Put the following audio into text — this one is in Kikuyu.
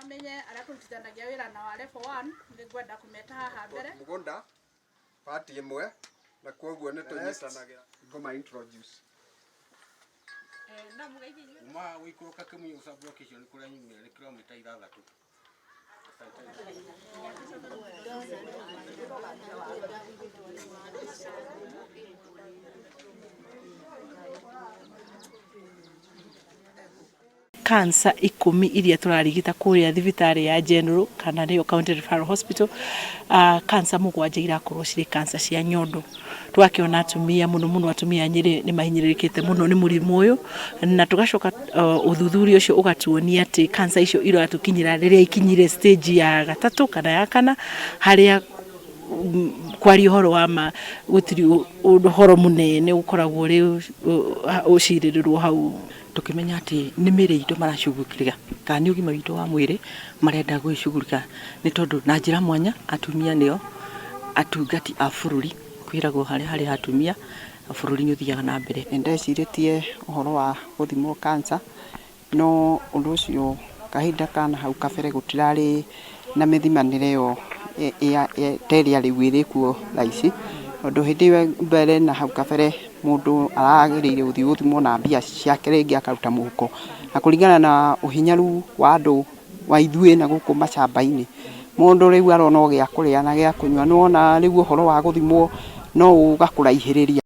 mamenye ara kurutithanagia wira na wa level 1 ningwenda kumeta haha mbere mugunda party imwe na koguo ni tunyitanagira ngoma introduce na mugaithie uma wikuruka kimunyu sub location kuria nyumira ni kilomita 6 Cancer 10 iria turarigita kuria thibitari ya General kana niyo County Referral Hospital. Cancer mugwanja irakorwo ciri cancer cia nyondo. Twakiona atumia muno atumia Nyeri ni mahinyirikite muno ni murimu uyu na tugacoka uthuthuri ucio ugatuonia ati cancer icio iratukinyira riria ikinyire stage ya 3 kana ya 4 haria kwari horo wa ma gutiri horo munene ukoragwo ri ucirirwo hau tukimenya ati ni mire itu maracugukiriga kana ni ugima witu wa mwiri marenda gwicugurika ni tondu na njira mwanya atumia nio atungati a bururi kwiragwo hari atumia bururi ni uthiaga na mbere ndeciritie uhoro wa guthimwo cancer no undu ucio kahinda kana hau kabere gutirari na mithimanire yo teria riwire kuo laici undu hindi mbere na hau kabere mundu aragiriire uthi guthimwo na mbia ciake ringi akaruta muhuko na kuringana na uhinyaru wa andu wa ithue na guku macamba-ini mundu riu arona gia kuria na gia kunywa no na riu uhoro wa guthimwo no ugakuraihiriria